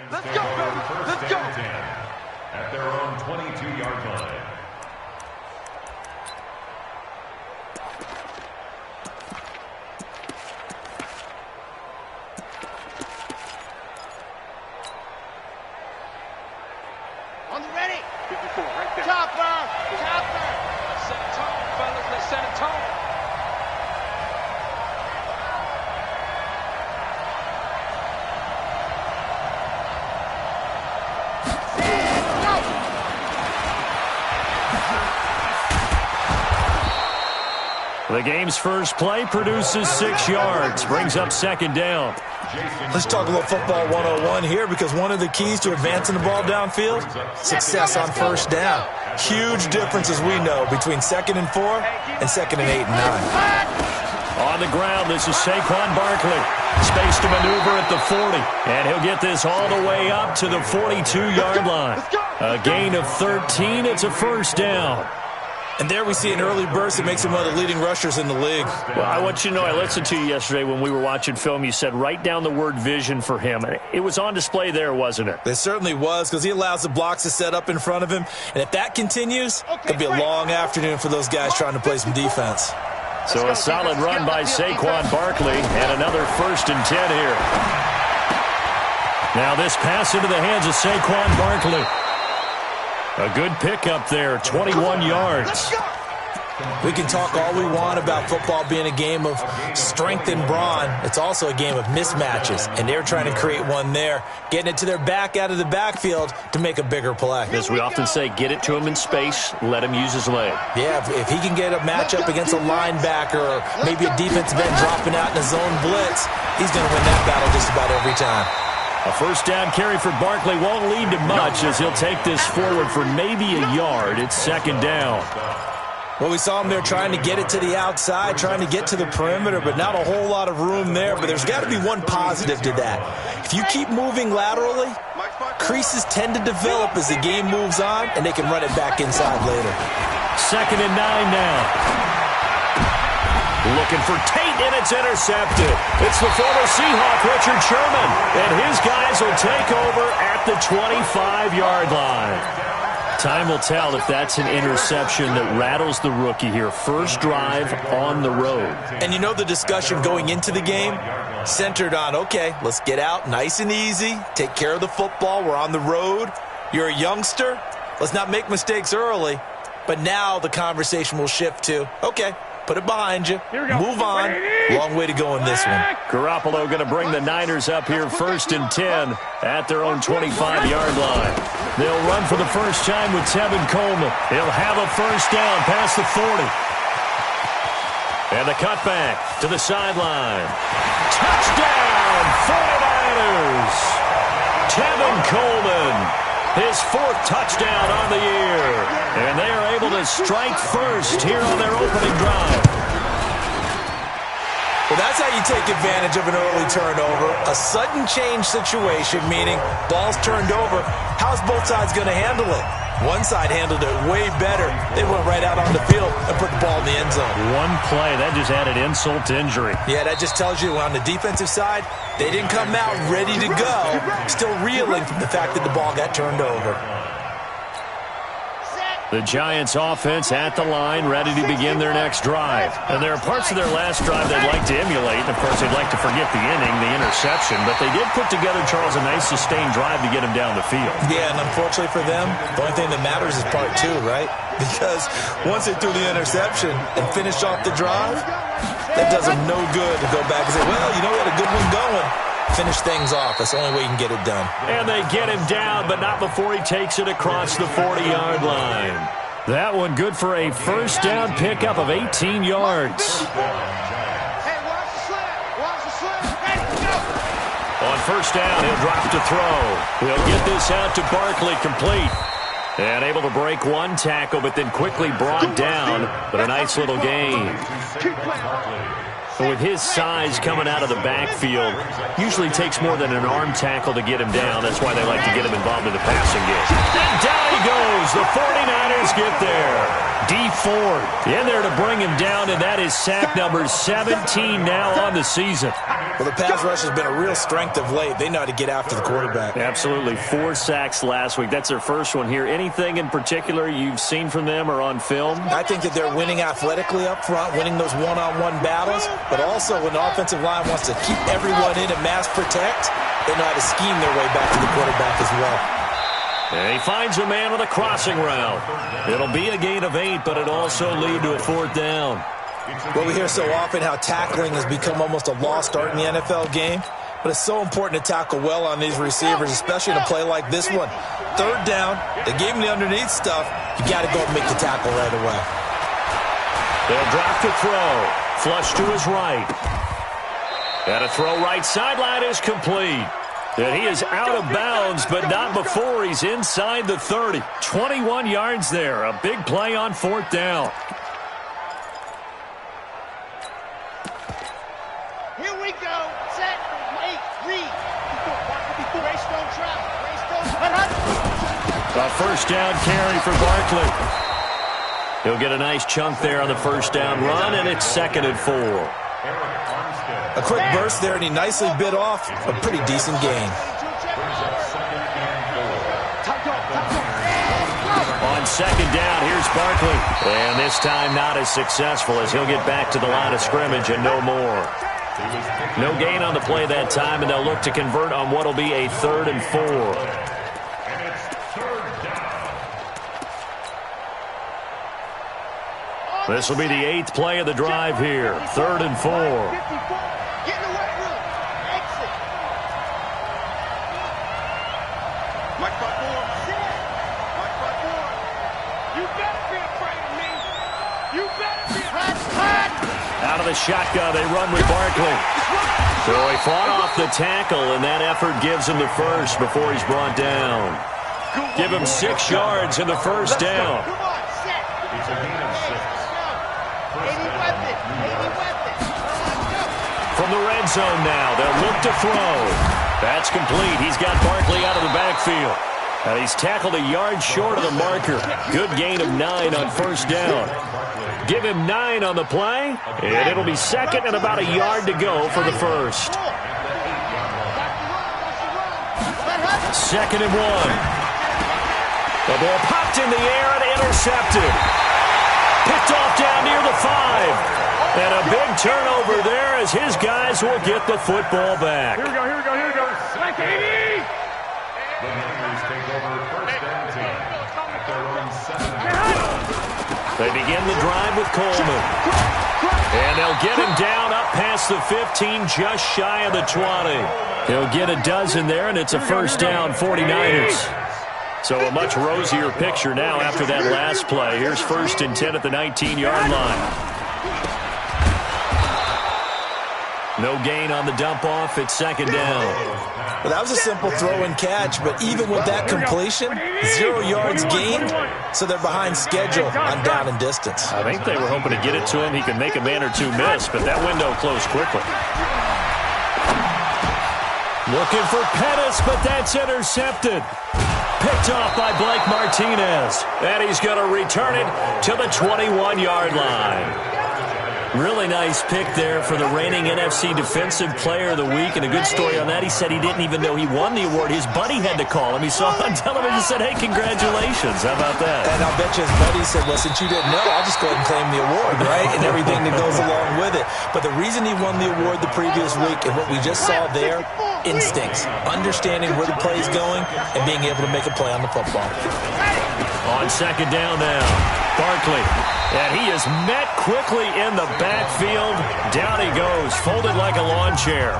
Let's go, baby. Let's go. At their own 22-yard line. On the ready. 54, right there. Chopper. Chopper. Let's set a tone, fellas. Let's set a tone. The game's first play produces 6 yards, brings up second down. Let's talk a little football 101 here, because one of the keys to advancing the ball downfield, success on first down. Huge difference, as we know, between 2nd and 4 and 2nd and 8 and 9. On the ground, this is Saquon Barkley. Space to maneuver at the 40. And he'll get this all the way up to the 42-yard line. A gain of 13. It's a first down. And there we see an early burst that makes him one of the leading rushers in the league. Well, I want you to know, I listened to you yesterday when we were watching film. You said write down the word vision for him. It was on display there, wasn't it? It certainly was, because he allows the blocks to set up in front of him. And if that continues, it could be a long afternoon for those guys trying to play some defense. So a solid run by Saquon Barkley, and another 1st and 10 here. Now this pass into the hands of Saquon Barkley. A good pickup there, 21 yards. We can talk all we want about football being a game of strength and brawn. It's also a game of mismatches, and they're trying to create one there, getting it to their back out of the backfield to make a bigger play. As we often say, get it to him in space, let him use his leg. Yeah, if he can get a matchup against a linebacker or maybe a defensive end dropping out in a zone blitz, he's going to win that battle just about every time. A first down carry for Barkley won't lead to much, as he'll take this forward for maybe a yard. It's second down. Well, we saw him there trying to get it to the outside, trying to get to the perimeter, but not a whole lot of room there. But there's got to be one positive to that. If you keep moving laterally, creases tend to develop as the game moves on, and they can run it back inside later. 2nd and 9 now. Looking for Tate, and it's intercepted. It's the former Seahawk, Richard Sherman, and his guys will take over at the 25-yard line. Time will tell if that's an interception that rattles the rookie here. First drive on the road. And you know the discussion going into the game centered on, okay, let's get out nice and easy, take care of the football, we're on the road. You're a youngster, let's not make mistakes early. But now the conversation will shift to, okay, put it behind you, move on. Long way to go in this one. Garoppolo going to bring the Niners up here 1st and 10 at their own 25-yard line. They'll run for the first time with Tevin Coleman. He'll have a first down past the 40. And the cutback to the sideline. Touchdown, 49ers! Tevin Coleman, his 4th touchdown on the year. And they are able to strike first here on their opening drive. Well, that's how you take advantage of an early turnover. A sudden change situation, meaning ball's turned over. How's both sides going to handle it? One side handled it way better. They went right out on the field and put the ball in the end zone. One play, that just added insult to injury. Yeah, that just tells you on the defensive side, they didn't come out ready to go, still reeling from the fact that the ball got turned over. The Giants offense at the line, ready to begin their next drive. And there are parts of their last drive they'd like to emulate. And, of course, they'd like to forget the inning, the interception. But they did put together, Charles, a nice sustained drive to get him down the field. Yeah, and unfortunately for them, the only thing that matters is part 2, right? Because once they threw the interception and finished off the drive, that does them no good to go back and say, well, you know, we had a good one going. Finish things off. That's the only way you can get it done. And they get him down, but not before he takes it across the 40-yard line. That one good for a first down pickup of 18 yards. Hey, watch the slip. Watch the slip. Hey, go. On first down, he'll drop to throw. He'll get this out to Barkley, complete. And able to break one tackle, but then quickly brought down with a nice little gain. With his size coming out of the backfield, usually takes more than an arm tackle to get him down. That's why they like to get him involved in the passing game. And down he goes. The 49ers get there. D Ford in there to bring him down, and that is sack number 17 now on the season. Well, the pass rush has been a real strength of late. They know how to get after the quarterback. Absolutely. 4 sacks last week. That's their first one here. Anything in particular you've seen from them or on film? I think that they're winning athletically up front, winning those one-on-one battles, but also when the offensive line wants to keep everyone in and mass protect, they know how to scheme their way back to the quarterback as well. And he finds a man on the crossing route. It'll be a gain of 8, but it also lead to a 4th down. Well, we hear so often how tackling has become almost a lost art in the NFL game, but it's so important to tackle well on these receivers, especially in a play like this one. 3rd down, they gave him the underneath stuff. You got to go and make the tackle right away. They'll drop to throw. Flush to his right. And a throw right sideline is complete. And he is out of bounds, but not before he's inside the 30. 21 yards there. A big play on 4th down. Here we go. Set, wait, read. Race don't travel. A 1st down carry for Barkley. He'll get a nice chunk there on the 1st down run, and it's 2nd and 4. A quick burst there, and he nicely bit off a pretty decent gain. On 2nd down, here's Barkley. And this time not as successful as he'll get back to the line of scrimmage and no more. No gain on the play that time, and they'll look to convert on what will be a 3rd and 4. This will be the 8th play of the drive here. 3rd and 4. Get in the weight room. Exit. Watch my board. Watch my board. You better be afraid of me. You better be afraid. Out of the shotgun, they run with Barkley. So he fought off the tackle, and that effort gives him the 1st before he's brought down. Give him 6 yards in the 1st down. Come on, set. It's a gain of 6. 80 weapon. 80 weapon. From the red zone now, they'll look to throw. That's complete. He's got Barkley out of the backfield. And he's tackled a yard short of the marker. Good gain of 9 on 1st down. Give him 9 on the play, and it'll be 2nd and about a yard to go for the 1st. 2nd and 1. The ball popped in the air and intercepted. Picked off down near the 5. And a big turnover there as his guys will get the football back. Here we go, here we go, here we go. Like 80! The Niners take over 1st and 10 at their own 7. They begin the drive with Coleman. And they'll get him down up past the 15, just shy of the 20. He'll get a dozen there, and it's a 1st down, 49ers. So a much rosier picture now after that last play. Here's 1st and 10 at the 19-yard line. No gain on the dump-off. It's 2nd down. Well, that was a simple throw and catch, but even with that completion, 0 yards gained, so they're behind schedule on down and distance. I think they were hoping to get it to him. He could make a man or two miss, but that window closed quickly. Looking for Pettis, but that's intercepted. Picked off by Blake Martinez. And he's going to return it to the 21-yard line. Really nice pick there for the reigning NFC Defensive Player of the Week. And a good story on that, he said he didn't even know he won the award. His buddy had to call him. He saw it on television and said, hey, congratulations. How about that? And I'll bet you his buddy said, well, since you didn't know, I'll just go ahead and claim the award, right? And everything that goes along with it. But the reason he won the award the previous week and what we just saw there, instincts, understanding where the play is going and being able to make a play on the football. On 2nd down now, Barkley. And he is met quickly in the backfield. Down he goes, folded like a lawn chair.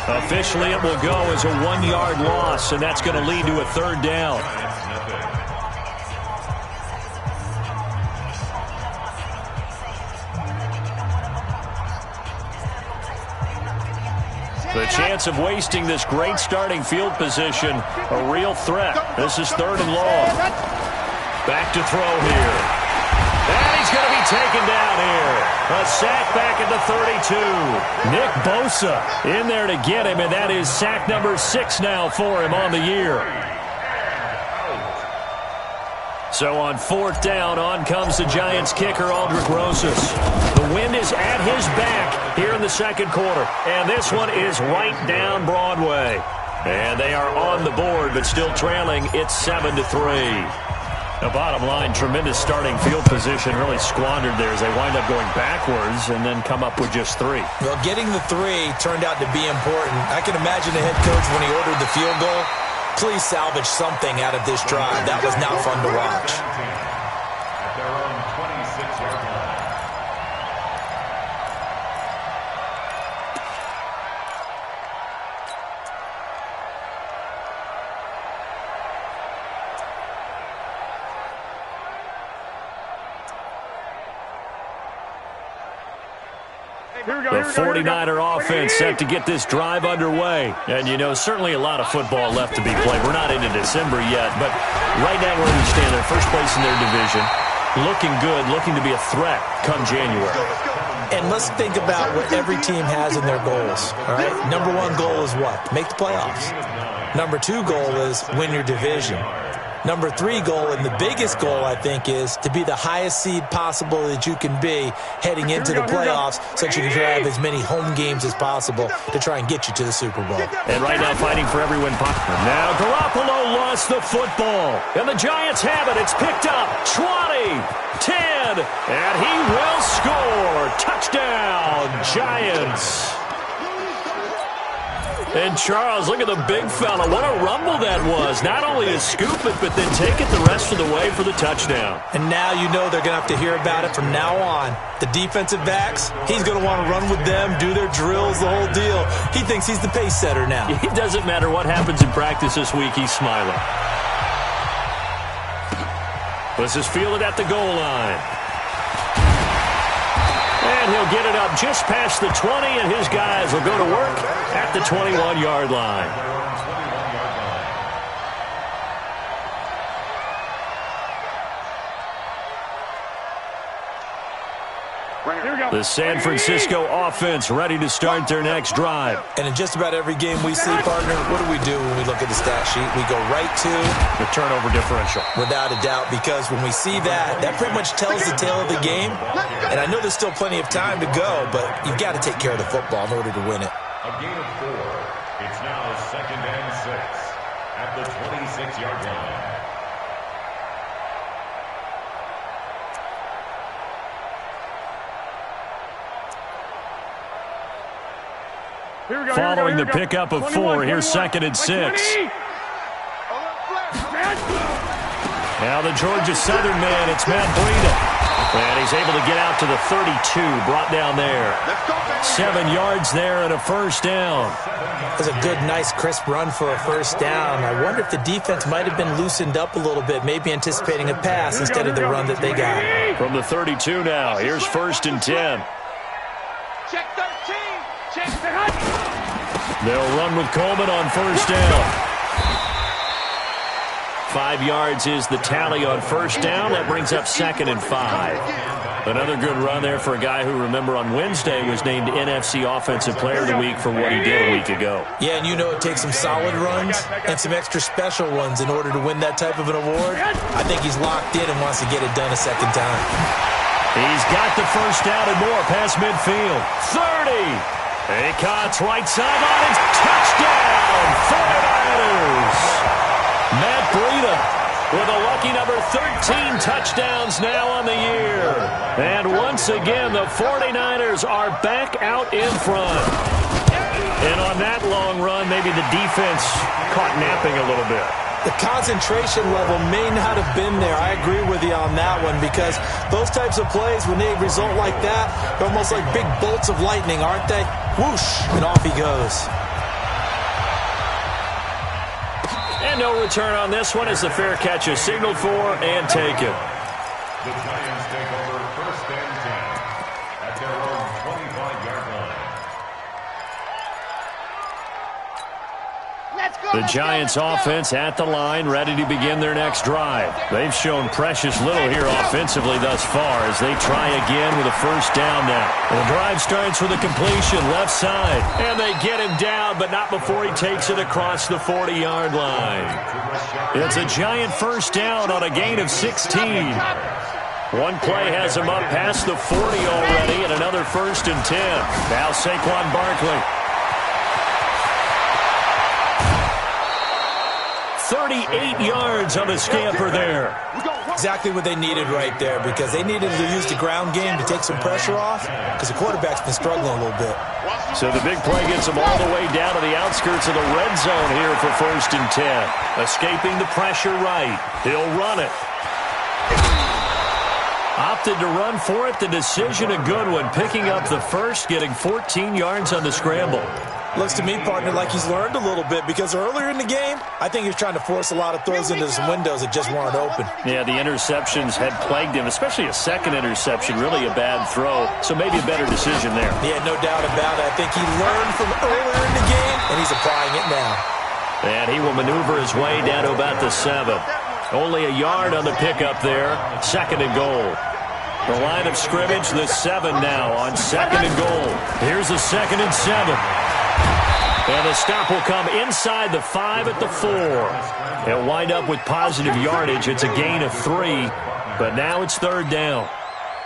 Officially, it will go as a 1-yard loss, and that's going to lead to a 3rd down. The chance of wasting this great starting field position, a real threat. This is 3rd and long. Back to throw here. And he's going to be taken down here. A sack back at the 32. Nick Bosa in there to get him, and that is sack number 6 now for him on the year. So on 4th down, on comes the Giants kicker, Aldrick Rosas. The wind is the second quarter. And this one is right down Broadway. And they are on the board, but still trailing. It's 7-3. The bottom line, tremendous starting field position, really squandered there as they wind up going backwards and then come up with just 3. Well, getting the 3 turned out to be important. I can imagine the head coach when he ordered the field goal. Please salvage something out of this drive. That was not fun to watch. At their own 26-yard line. The 49er offense set to get this drive underway. And, you know, certainly a lot of football left to be played. We're not into December yet, but right now where we stand, they're first place in their division. Looking good, looking to be a threat come January. And let's think about what every team has in their goals, all right? Number 1 goal is what? Make the playoffs. Number 2 goal is win your division. Number 3 goal, and the biggest goal, I think, is to be the highest seed possible that you can be heading into the playoffs so that you can have as many home games as possible to try and get you to the Super Bowl. And right now fighting for every win possible. Now Garoppolo lost the football. And the Giants have it. It's picked up. 20, 10, and he will score. Touchdown, Giants. And Charles, look at the big fella. What a rumble that was. Not only to scoop it, but then take it the rest of the way for the touchdown. And now you know they're going to have to hear about it from now on. The defensive backs, he's going to want to run with them, do their drills, the whole deal. He thinks he's the pace setter now. It doesn't matter what happens in practice this week, he's smiling. This is fielded at the goal line. And he'll get it up just past the 20, and his guys will go to work at the 21-yard line. The San Francisco offense ready to start their next drive. And in just about every game we see, partner, what do we do when we look at the stat sheet? We go right to the turnover differential. Without a doubt, because when we see that, that pretty much tells the tale of the game. And I know there's still plenty of time to go, but you've got to take care of the football in order to win it. A gain of 4. It's now 2nd and 6 at the 26-yard line. Following the pickup of 4, here's 2nd and 6. Now the Georgia Southern man, it's Matt Breida. And he's able to get out to the 32, brought down there. 7 yards there and a first down. That's a good, nice, crisp run for a first down. I wonder if the defense might have been loosened up a little bit, maybe anticipating a pass instead of the run that they got. From the 32 now, here's 1st and 10. Check 13. Check the They'll run with Coleman on first down. 5 yards is the tally on first down. That brings up 2nd and 5. Another good run there for a guy who, remember, on Wednesday was named NFC Offensive Player of the Week for what he did a week ago. Yeah, and you know it takes some solid runs and some extra special ones in order to win that type of an award. I think he's locked in and wants to get it done a second time. He's got the first down and more past midfield. 30. Acott's right sideline. Touchdown, 49ers. Matt Breida with a lucky number 13 touchdowns now on the year. And once again, the 49ers are back out in front. And on that long run, maybe the defense caught napping a little bit. The concentration level may not have been there. I agree with you on that one, because those types of plays, when they result like that, they're almost like big bolts of lightning, aren't they? Whoosh, and off he goes. And no return on this one as the fair catch is signaled for and taken. The Giants take over 1st and 10 at their own 25-yard line. The Giants offense at the line, ready to begin their next drive. They've shown precious little here offensively thus far as they try again with a first down now. The drive starts with a completion left side, and they get him down, but not before he takes it across the 40-yard line. It's a Giant first down on a gain of 16. One play has him up past the 40 already, and another 1st and 10. Now Saquon Barkley. 38 yards on the scamper there. Exactly what they needed right there, because they needed to use the ground game to take some pressure off, because the quarterback's been struggling a little bit. So the big play gets him all the way down to the outskirts of the red zone here for 1st and 10. Escaping the pressure right. He'll run it. Opted to run for it. The decision a good one. Picking up the first, getting 14 yards on the scramble. Looks to me, partner, like he's learned a little bit, because earlier in the game, I think he was trying to force a lot of throws into some windows that just weren't open. Yeah, the interceptions had plagued him, especially a second interception, really a bad throw. So maybe a better decision there. Yeah, no doubt about it. I think he learned from earlier in the game, and he's applying it now. And he will maneuver his way down to about the 7. Only a yard on the pickup there. 2nd and goal. The line of scrimmage, the 7 now on 2nd and goal. Here's a 2nd and 7. And the stop will come inside the 5 at the 4. They'll wind up with positive yardage. It's a gain of 3, but now it's 3rd down.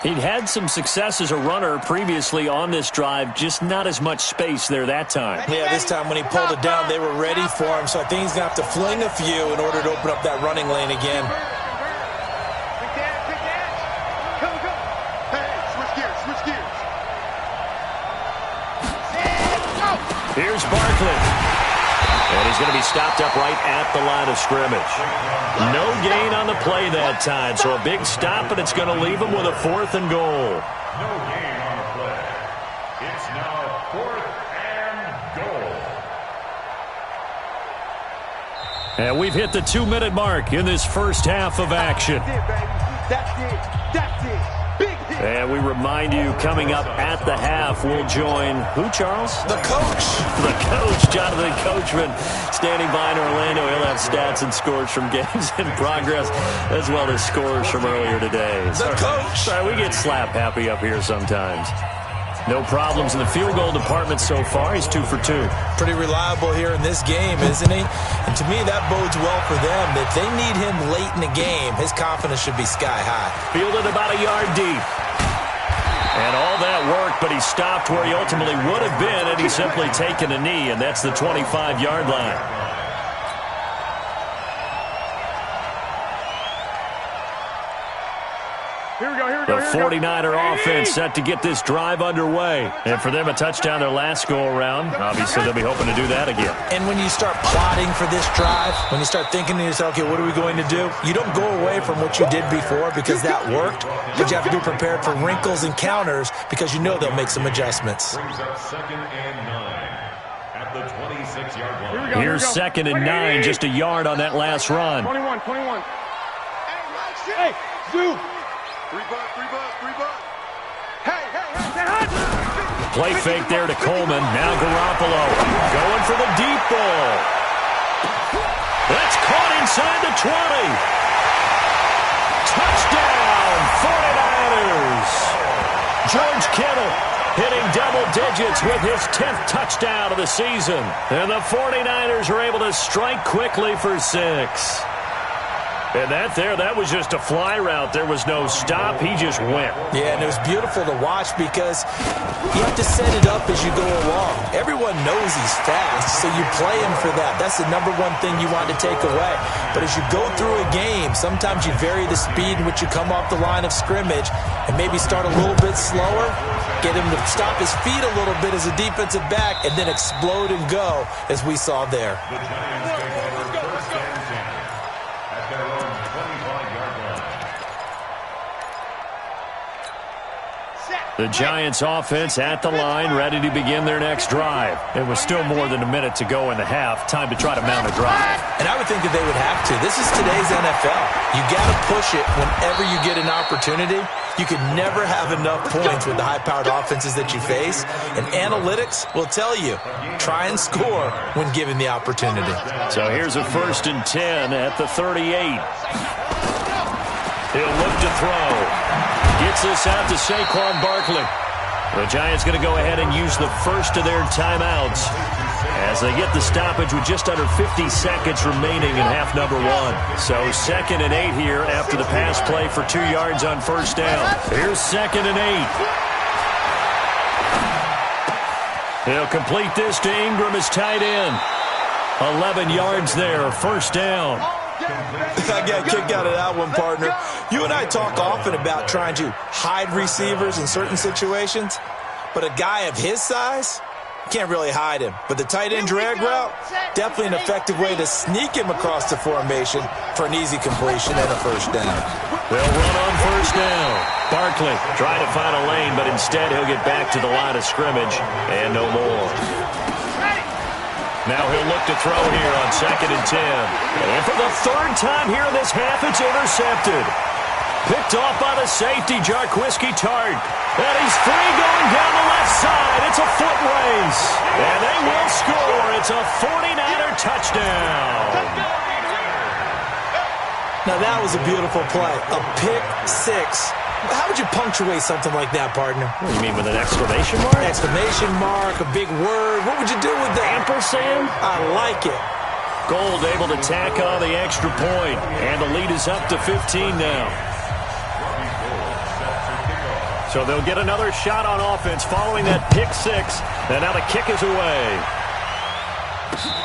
He'd had some success as a runner previously on this drive, just not as much space there that time. Yeah, this time when he pulled it down, they were ready for him, so I think he's going to have to fling a few in order to open up that running lane again. Here's Barkley. And he's going to be stopped up right at the line of scrimmage. No gain on the play that time, so a big stop, and it's going to leave him with a 4th and goal. No gain on the play. It's now 4th and goal. And we've hit the 2-minute mark in this first half of action. That's it. That's it. Big hit. And we remind you, coming up at the half, we'll join who, Charles? The coach. The coach, Jonathan Coachman, standing by in Orlando. He'll have stats and scores from games in progress, as well as scores from earlier today. The coach. Sorry, we get slap happy up here sometimes. No problems in the field goal department so far. He's 2 for 2. Pretty reliable here in this game, isn't he? And to me, that bodes well for them. If they need him late in the game, his confidence should be sky high. Fielded about a yard deep. And all that worked, but he stopped where he ultimately would have been, and he's simply taken a knee, and that's the 25-yard line. The 49er offense set to get this drive underway. And for them, a touchdown their last go-around. Obviously, they'll be hoping to do that again. And when you start plotting for this drive, when you start thinking to yourself, okay, what are we going to do? You don't go away from what you did before because that worked, but you have to be prepared for wrinkles and counters because you know they'll make some adjustments. Brings up 2nd and 9 at the 26-yard line. Here's 2nd and 9, just a yard on that last run. 21. Hey, Zoo. 3 bucks. Hey. Play fake there to Coleman. Now Garoppolo going for the deep ball. That's caught inside the 20. Touchdown, 49ers. George Kittle hitting double digits with his 10th touchdown of the season. And the 49ers are able to strike quickly for 6. And that was just a fly route. There was no stop. He just went. Yeah, and it was beautiful to watch because you have to set it up as you go along. Everyone knows he's fast, so you play him for that. That's the number one thing you want to take away. But as you go through a game, sometimes you vary the speed in which you come off the line of scrimmage and maybe start a little bit slower, get him to stop his feet a little bit as a defensive back, and then explode and go, as we saw there. The Giants take over 1st and 10 at their own 25-yard line. The Giants offense at the line, ready to begin their next drive. It was still more than a minute to go in the half. Time to try to mount a drive. And I would think that they would have to. This is today's NFL. You got to push it whenever you get an opportunity. You can never have enough points with the high-powered offenses that you face. And analytics will tell you, try and score when given the opportunity. So here's a 1st and 10 at the 38. He'll look to throw. Gets this out to Saquon Barkley. The Giants going to go ahead and use the first of their timeouts as they get the stoppage with just under 50 seconds remaining in half number 1. So 2nd and 8 here after the pass play for 2 yards on first down. Here's 2nd and 8. He'll complete this to Ingram as tight end. 11 yards there, first down. I got a kick out of that one, partner. You and I talk often about trying to hide receivers in certain situations, but a guy of his size, can't really hide him. But the tight end drag route, definitely an effective way to sneak him across the formation for an easy completion and a first down. They'll run on first down. Barkley trying to find a lane, but instead he'll get back to the line of scrimmage and no more. Now he'll look to throw here on 2nd and 10. And for the 3rd time here in this half, it's intercepted. Picked off by the safety, Jarquiski Tart. And he's free going down the left side. It's a foot race. And they will score. It's a 49er touchdown. Now that was a beautiful play. A pick 6. How would you punctuate something like that, partner? What do you mean, with an exclamation mark? Exclamation mark, a big word. What would you do with that? Ampersand? I like it. Gold able to tack on the extra point. And the lead is up to 15 now. So they'll get another shot on offense following that pick 6. And now the kick is away.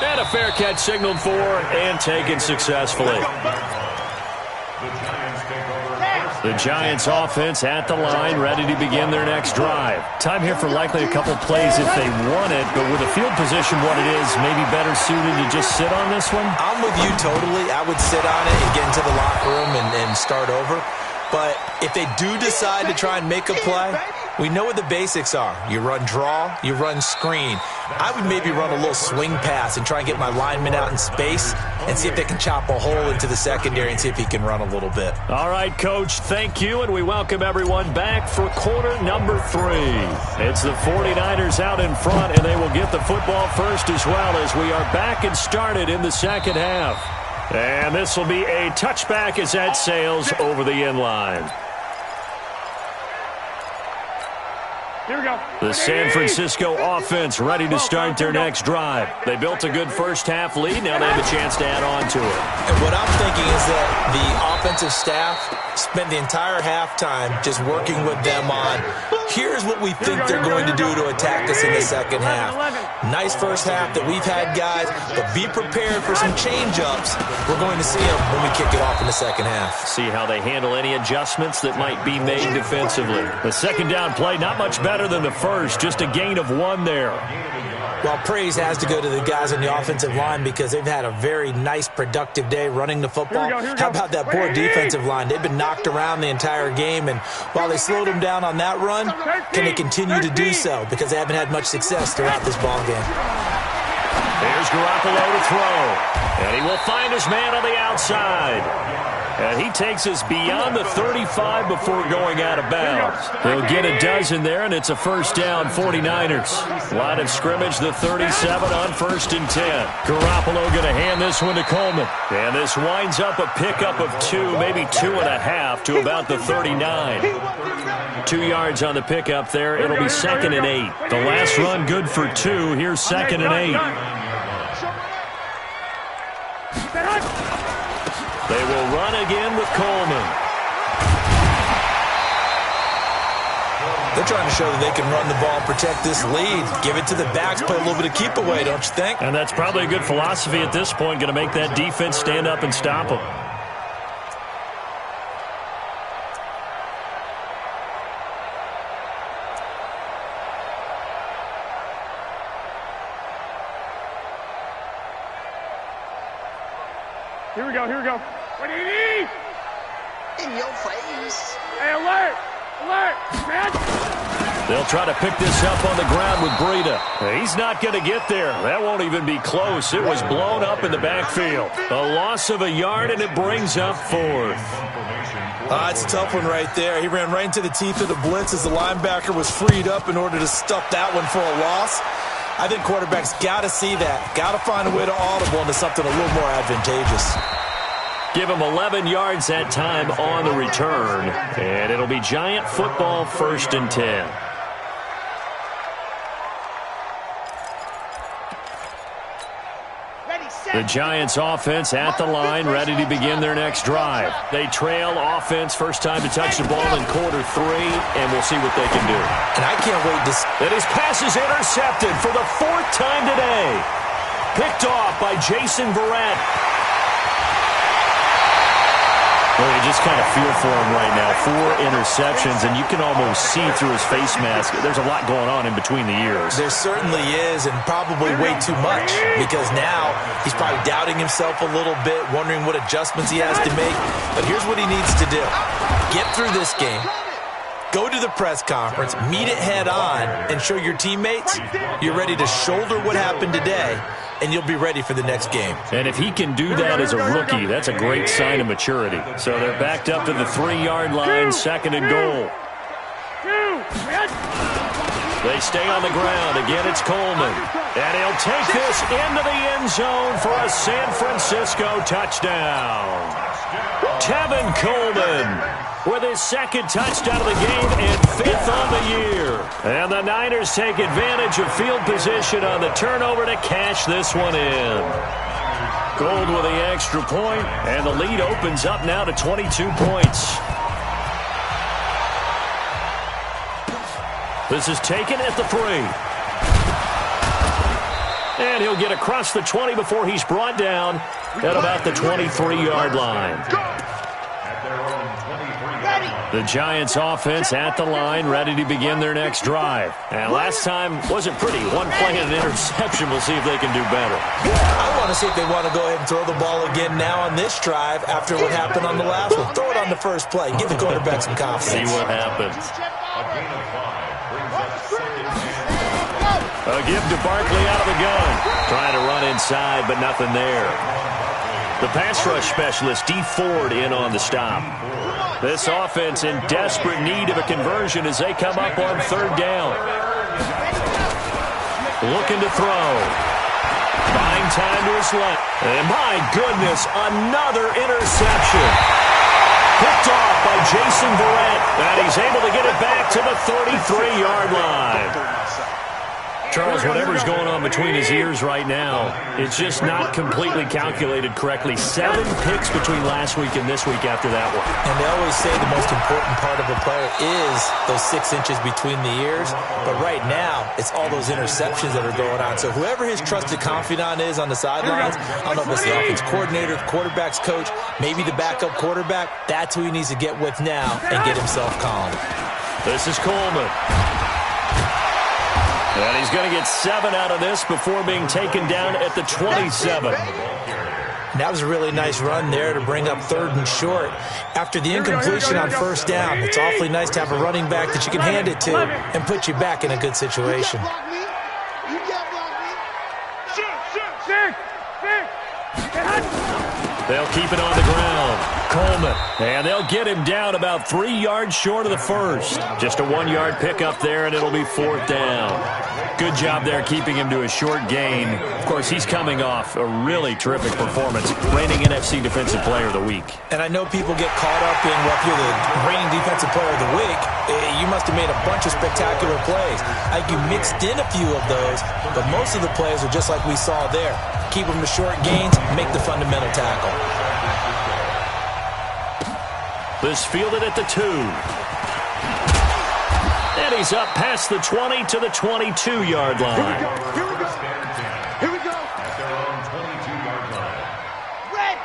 And a fair catch signaled for and taken successfully. The Giants offense at the line, ready to begin their next drive. Time here for likely a couple plays if they want it, but with the field position what it is, maybe better suited to just sit on this one? I'm with you totally. I would sit on it and get into the locker room and start over. But if they do decide to try and make a play, we know what the basics are. You run draw, you run screen. I would maybe run a little swing pass and try and get my lineman out in space and see if they can chop a hole into the secondary and see if he can run a little bit. All right, Coach, thank you, and we welcome everyone back for quarter number 3. It's the 49ers out in front, and they will get the football first as well as we are back and started in the second half. And this will be a touchback as that sails over the end line. Here we go. The San Francisco offense ready to start their next drive. They built a good first half lead. Now they have a chance to add on to it. And what I'm thinking is that the offensive staff spent the entire halftime just working with them on, here's what we think they're going to do to attack us in the second half. Nice first half that we've had, guys, but be prepared for some change-ups. We're going to see them when we kick it off in the second half. See how they handle any adjustments that might be made defensively. The second down play, not much better than the first, just a gain of 1 there. Well, praise has to go to the guys on the offensive line because they've had a very nice, productive day running the football. How about that poor defensive line? They've been knocked around the entire game, and while they slowed them down on that run, can they continue to do so? Because they haven't had much success throughout this ball game. There's Garoppolo to throw, and he will find his man on the outside. And he takes us beyond the 35 before going out of bounds. He'll get a dozen there, and it's a first down, 49ers. Line of scrimmage, the 37 on 1st and 10. Garoppolo going to hand this one to Coleman. And this winds up a pickup of 2, maybe 2.5 to about the 39. 2 yards on the pickup there. It'll be 2nd and 8. The last run good for 2. Here's 2nd and 8. They will run again with Coleman. They're trying to show that they can run the ball and protect this lead. Give it to the backs, play a little bit of keep away, don't you think? And that's probably a good philosophy at this point, going to make that defense stand up and stop them. Here we go, here we go. What do you need? In your face. Hey, alert! Alert! Man! They'll try to pick this up on the ground with Breida. He's not going to get there. That won't even be close. It was blown up in the backfield. A loss of a yard, and it brings up 4th. It's a tough one right there. He ran right into the teeth of the blitz as the linebacker was freed up in order to stuff that one for a loss. I think quarterbacks got to see that. Got to find a way to audible into something a little more advantageous. Give him 11 yards that time on the return. And it'll be Giant football, 1st and 10. The Giants offense at the line, ready to begin their next drive. They trail offense, first time to touch the ball in quarter 3, and we'll see what they can do. And I can't wait to see. And his pass is intercepted for the 4th time today. Picked off by Jason Verrett. Well, you just kind of feel for him right now. 4 interceptions, and you can almost see through his face mask. There's a lot going on in between the ears. There certainly is, and probably way too much, because now he's probably doubting himself a little bit, wondering what adjustments he has to make. But here's what he needs to do. Get through this game. Go to the press conference, meet it head on, and show your teammates you're ready to shoulder what happened today, and you'll be ready for the next game. And if he can do that as a rookie, that's a great sign of maturity. So they're backed up to the 3-yard line, 2nd and goal. They stay on the ground. Again, it's Coleman. And he'll take this into the end zone for a San Francisco touchdown. Tevin Coleman with his 2nd touchdown of the game and 5th on the year. And the Niners take advantage of field position on the turnover to cash this one in. Gold with the extra point, and the lead opens up now to 22 points. This is taken at the 3. And he'll get across the 20 before he's brought down at about the 23-yard line. The Giants offense at the line, ready to begin their next drive. And last time wasn't pretty. 1 play and an interception. We'll see if they can do better. I want to see if they want to go ahead and throw the ball again now on this drive after what happened on the last one. Throw it on the first play. Give the quarterback some confidence. See what happens. A give to Barkley out of the gun. Trying to run inside, but nothing there. The pass rush specialist, D. Ford, in on the stop. This offense in desperate need of a conversion as they come up on 3rd down. Looking to throw. Buying time to his left. And my goodness, another interception. Picked off by Jason Verrett. And he's able to get it back to the 33-yard line. Charles, whatever's going on between his ears right now, it's just not completely calculated correctly. 7 picks between last week and this week after that one. And they always say the most important part of a player is those 6 inches between the ears. But right now, it's all those interceptions that are going on. So whoever his trusted confidant is on the sidelines, I don't know if it's the offense coordinator, the quarterback's coach, maybe the backup quarterback, that's who he needs to get with now and get himself calm. This is Coleman. And he's going to get 7 out of this before being taken down at the 27. That was a really nice run there to bring up 3rd and short. After the incompletion on 1st down, it's awfully nice to have a running back that you can hand it to and put you back in a good situation. They'll keep it on the ground. Coleman. And they'll get him down about 3 yards short of the 1st. Just a 1-yard pickup there, and it'll be 4th down. Good job there keeping him to a short gain. Of course, he's coming off a really terrific performance. Reigning NFC Defensive Player of the Week. And I know people get caught up in, well, if you're the reigning Defensive Player of the Week, you must have made a bunch of spectacular plays. I think you mixed in a few of those, but most of the plays are just like we saw there. Keep them to short gains, make the fundamental tackle. This fielded at the 2. And he's up past the 20 to the 22-yard line. Here we go.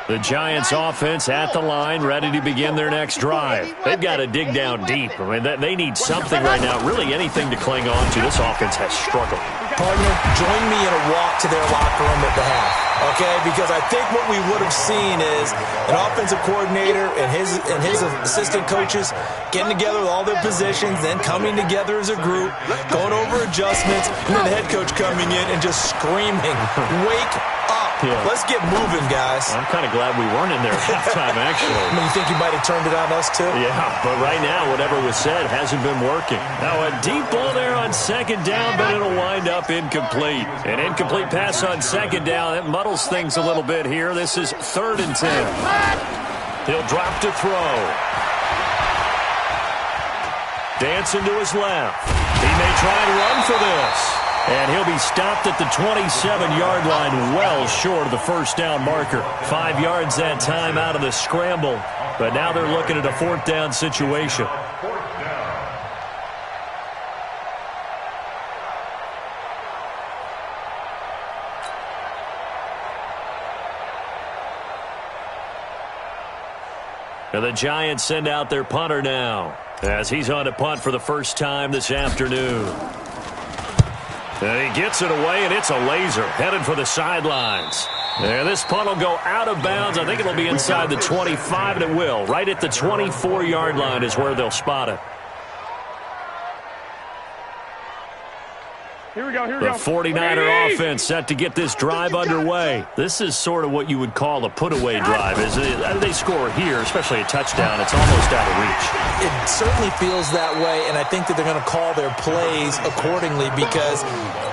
The Giants offense at the line, ready to begin their next drive. They've got to dig down deep. I mean, they need something right now, really anything to cling on to. This offense has struggled. Partner, join me in a walk to their locker room at the half, okay? Because I think what we would have seen is an offensive coordinator and his assistant coaches getting together with all their positions, then coming together as a group, going over adjustments, and then the head coach coming in and just screaming, "Wake up. Yeah. Let's get moving, guys." I'm kind of glad we weren't in there at halftime, actually. I mean, you think you might have turned it on us, too? Yeah, but right now, whatever was said hasn't been working. Now, a deep ball there on 2nd down, but it'll wind up incomplete. An incomplete pass on 2nd down. That muddles things a little bit here. This is 3rd and 10. He'll drop to throw. Dancing to his left. He may try and run for this. And he'll be stopped at the 27-yard line, well short of the first down marker. 5 yards that time out of the scramble. But now they're looking at a 4th down situation. And the Giants send out their punter now, as he's on to punt for the first time this afternoon. And he gets it away, and it's a laser headed for the sidelines. And this punt will go out of bounds. I think it'll be inside the 25, and it will. Right at the 24-yard line is where they'll spot it. Here we go, here we The go. 49er offense set to get this drive underway. This is sort of what you would call a put-away drive. They score here, especially a touchdown. It's almost out of reach. It certainly feels that way, and I think that they're going to call their plays accordingly, because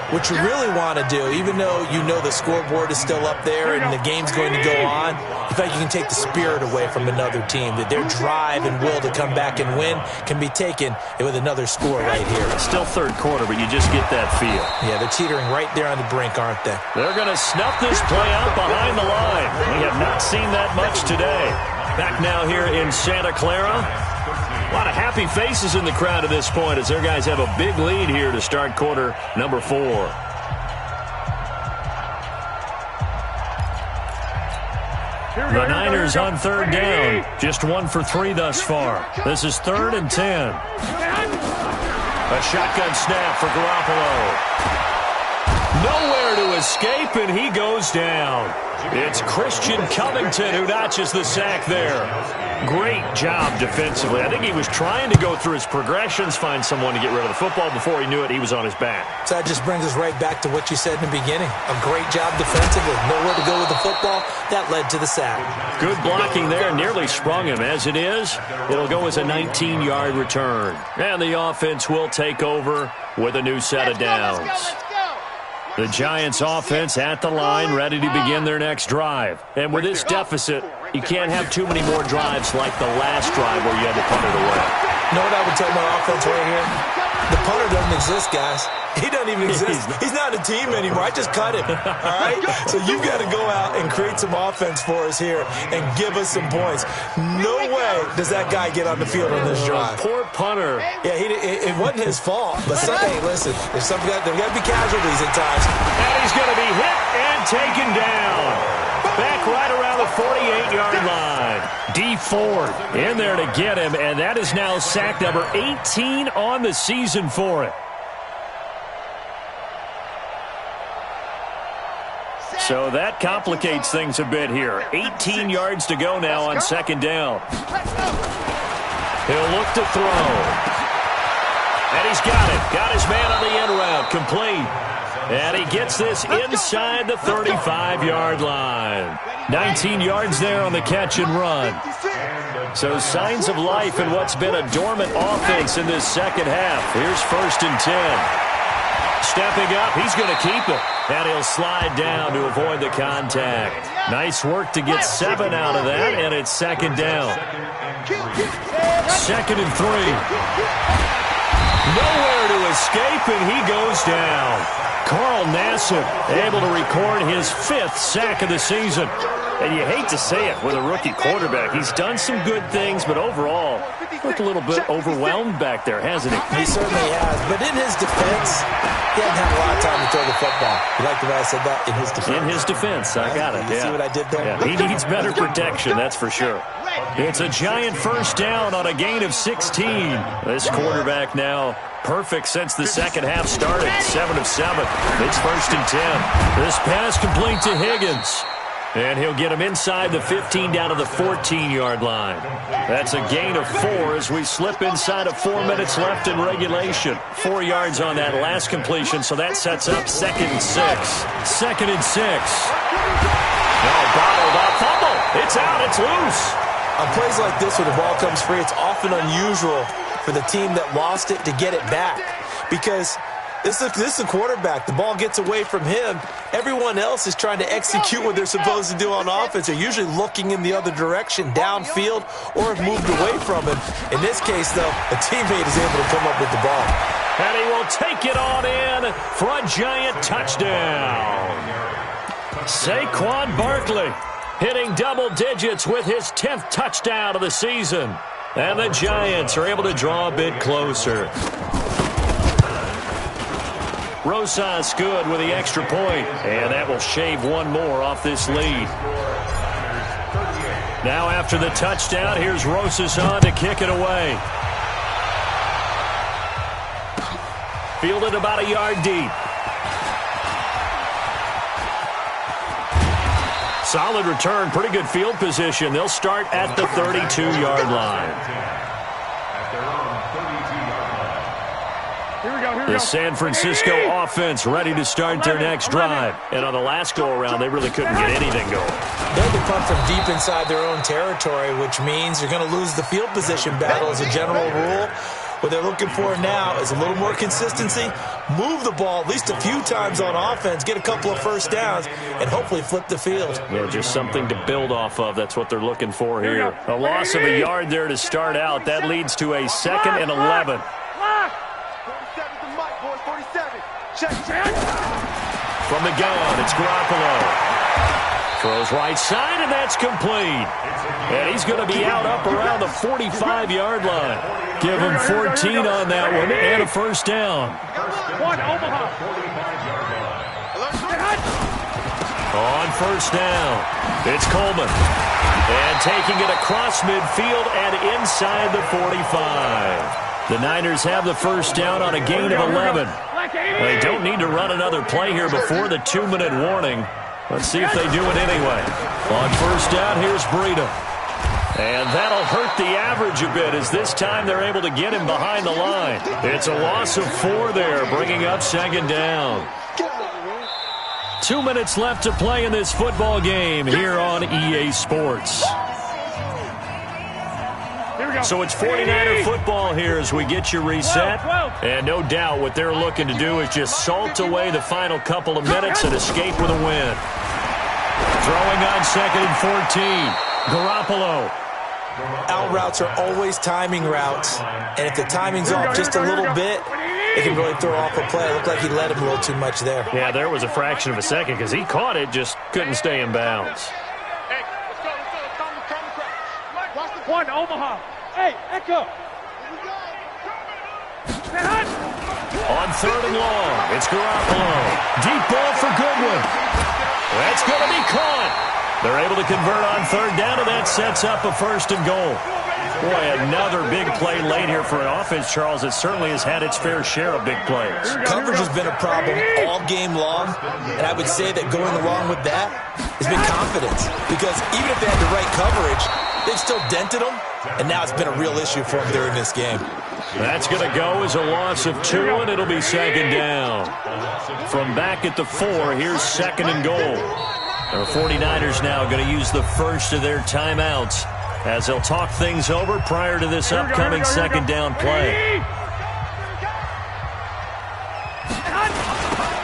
what you really want to do, even though you know the scoreboard is still up there and the game's going to go on, in fact, you can take the spirit away from another team, that their drive and will to come back and win can be taken with another score right here. It's still third quarter, but you just get that feel. Yeah, they're teetering right there on the brink, aren't they? They're going to snuff this play out behind the line. We have not seen that much today. Back now here in Santa Clara. A lot of happy faces in the crowd at this point as their guys have a big lead here to start quarter number 4. The Niners on 3rd down. Just 1 for 3 thus far. This is 3rd and 10. A shotgun snap for Garoppolo. Nowhere to escape, and he goes down. It's Christian Covington who notches the sack there. Great job defensively. I think he was trying to go through his progressions, find someone to get rid of the football. Before he knew it, he was on his back. So that just brings us right back to what you said in the beginning. A great job defensively. Nowhere to go with the football. That led to the sack. Good blocking there. Nearly sprung him. As it is, it'll go as a 19-yard return. And the offense will take over with a new set of downs. The Giants offense at the line, ready to begin their next drive. And with this deficit, you can't have too many more drives like the last drive where you had to punt it away. You know what I would tell my offense right here? The punter doesn't exist, guys. He doesn't even exist. He's not a team anymore. I just cut him. All right? So you've got to go out and create some offense for us here and give us some points. No way does that guy get on the field on this drive. Poor punter. Yeah, it wasn't his fault. But hey, listen, there's got to be casualties at times. And he's going to be hit and taken down. Back right around the 48-yard line. D Ford in there to get him, and that is now sack number 18 on the season for it. So that complicates things a bit here. 18 yards to go now on 2nd down. He'll look to throw. And he's got it. Got his man on the end route. Complete. And he gets this inside the 35-yard line. 19 yards there on the catch and run. So signs of life in what's been a dormant offense in this second half. Here's 1st and 10. Stepping up, he's going to keep it. And he'll slide down to avoid the contact. Nice work to get 7 out of that, and it's 2nd down. 2nd and 3. Nowhere to escape, and he goes down. Carl Nassib able to record his 5th sack of the season. And you hate to say it with a rookie quarterback. He's done some good things, but overall, looked a little bit overwhelmed back there, hasn't he? He certainly has. But in his defense, he hasn't had a lot of time to throw the football. You like the way I said that? In his defense. In his defense. I got it. You see what I did there? Yeah. He needs better protection, that's for sure. It's a Giant 1st down on a gain of 16. This quarterback now perfect since the second half started. 7 of 7. It's 1st and 10. This pass complete to Higgins. And he'll get him inside the 15 down to the 14-yard line. That's a gain of 4 as we slip inside of 4 minutes left in regulation. 4 yards on that last completion, so that sets up 2nd and 6. 2nd and 6. Now bottled up. Fumble. It's out. It's loose. On plays like this, when the ball comes free, it's often unusual for the team that lost it to get it back. Because this is a quarterback. The ball gets away from him. Everyone else is trying to execute what they're supposed to do on offense. They're usually looking in the other direction, downfield, or have moved away from him. In this case, though, a teammate is able to come up with the ball. And he will take it on in run for a Giant touchdown. Saquon Barkley hitting double digits with his 10th touchdown of the season. And the Giants are able to draw a bit closer. Rosas good with the extra point, and that will shave one more off this lead. Now after the touchdown, here's Rosas on to kick it away. Fielded about a yard deep. Solid return, pretty good field position. They'll start at the 32-yard line. The San Francisco offense ready to start their next drive. And on the last go-around, they really couldn't get anything going. They'll be pumped from deep inside their own territory, which means you're going to lose the field position battle as a general rule. What they're looking for now is a little more consistency, move the ball at least a few times on offense, get a couple of first downs, and hopefully flip the field. Yeah, just something to build off of. That's what they're looking for here. A loss of a yard there to start out. That leads to a 2nd and 11. 47 to Mike, boys, 47. Check. From the gun, it's Garoppolo. Throws right side, and that's complete. And he's going to be out up around the 45-yard line. Give him 14 on that one and a first down. One, Omaha. On first down, it's Coleman. And taking it across midfield and inside the 45. The Niners have the first down on a gain of 11. They don't need to run another play here before the 2-minute warning. Let's see if they do it anyway. On first down, here's Breida. And that'll hurt the average a bit as this time they're able to get him behind the line. It's a loss of 4 there, bringing up 2nd down. 2 minutes left to play in this football game here on EA Sports. So it's 49er football here as we get you reset. And no doubt what they're looking to do is just salt away the final couple of minutes and escape with a win. Throwing on 2nd and 14. Garoppolo. Out routes are always timing routes. And if the timing's off just a little bit, it can really throw off a play. It looked like he let him a little too much there. Yeah, there was a fraction of a second because he caught it, just couldn't stay in bounds. Hey, let's go. One, Omaha. Hey, Echo. On 3rd and long, it's Garoppolo. Deep ball for Goodwin. That's going to be caught. They're able to convert on 3rd down, and that sets up a 1st and goal. Boy, another big play late here for an offense, Charles. It certainly has had its fair share of big plays. Coverage has been a problem all game long, and I would say that going along with that has been confidence. Because even if they had the right coverage, they've still dented them, and now it's been a real issue for them during this game. That's going to go as a loss of 2, and it'll be 2nd down. From back at the 4, here's 2nd and goal. The 49ers now going to use the first of their timeouts as they'll talk things over prior to this upcoming 2nd down play.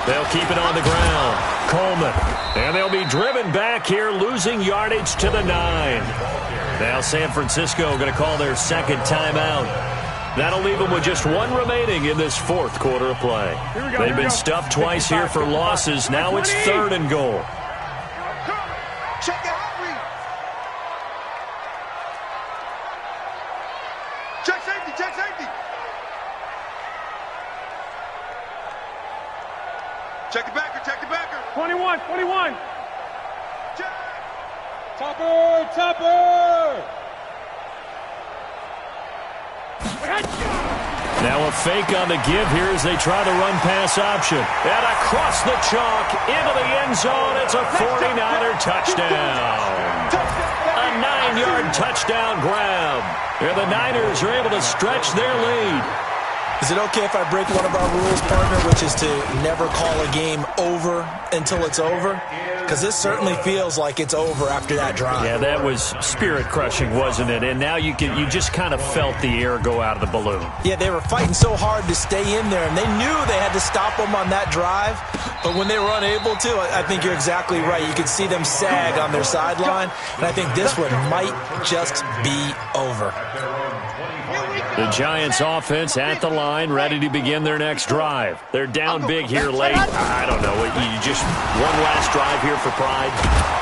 They'll keep it on the ground. Coleman. And they'll be driven back here, losing yardage to the 9. Now San Francisco going to call their 2nd timeout. That'll leave them with just 1 remaining in this 4th quarter of play. They've been stuffed twice here for losses. Now it's 3rd and goal. Check it out, read. Check safety. Check the backer. 21. Check. Topper. Now a fake on the give here as they try the run-pass option. And across the chalk into the end zone. It's a 49er touchdown. A 9-yard touchdown grab. And the Niners are able to stretch their lead. Is it okay if I break one of our rules, partner, which is to never call a game over until it's over? Because this certainly feels like it's over after that drive. Yeah, that was spirit-crushing, wasn't it? And now you just kind of felt the air go out of the balloon. Yeah, they were fighting so hard to stay in there, and they knew they had to stop them on that drive. But when they were unable to, I think you're exactly right. You could see them sag on their sideline, and I think this one might just be over. Here we go. The Giants offense at the line, ready to begin their next drive. They're down big here late. I don't know. You just one last drive here for pride.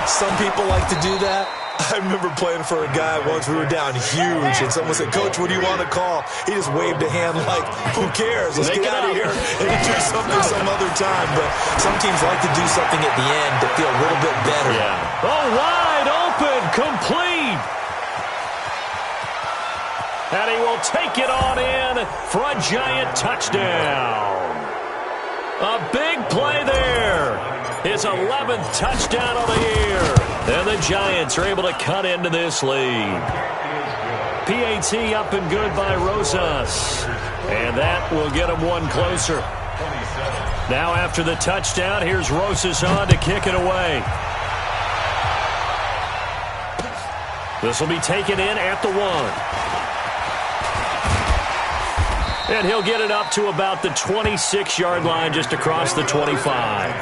Some people like to do that. I remember playing for a guy once. We were down huge, and someone said, "Coach, what do you want to call?" He just waved a hand like, "Who cares? Let's get out of here and do something some other time." But some teams like to do something at the end to feel a little bit better. Yeah. Oh, wide open, complete. And he will take it on in for a Giant touchdown. A big play there. His 11th touchdown of the year. And the Giants are able to cut into this lead. PAT up and good by Rosas. And that will get him one closer. Now after the touchdown, here's Rosas on to kick it away. This will be taken in at the 1. And he'll get it up to about the 26-yard line, just across the 25.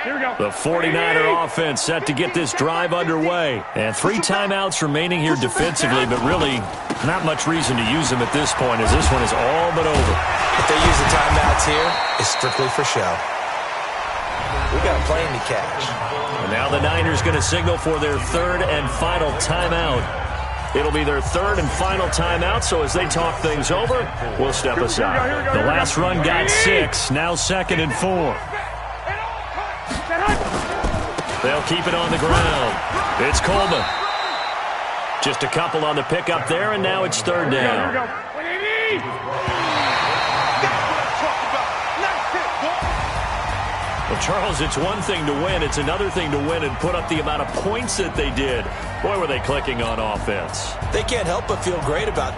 Here we go. The 49er offense set to get this drive underway. And 3 timeouts remaining here defensively, but really not much reason to use them at this point, as this one is all but over. If they use the timeouts here, it's strictly for show. We got a plane to catch. And now the Niners going to signal for their 3rd and final timeout. It'll be their 3rd and final timeout, so as they talk things over, we'll step aside. The last run got 6, now 2nd and 4. They'll keep it on the ground. It's Coleman. Just a couple on the pickup there, and now it's 3rd down. Well, Charles, it's one thing to win. It's another thing to win and put up the amount of points that they did. Boy, were they clicking on offense. They can't help but feel great about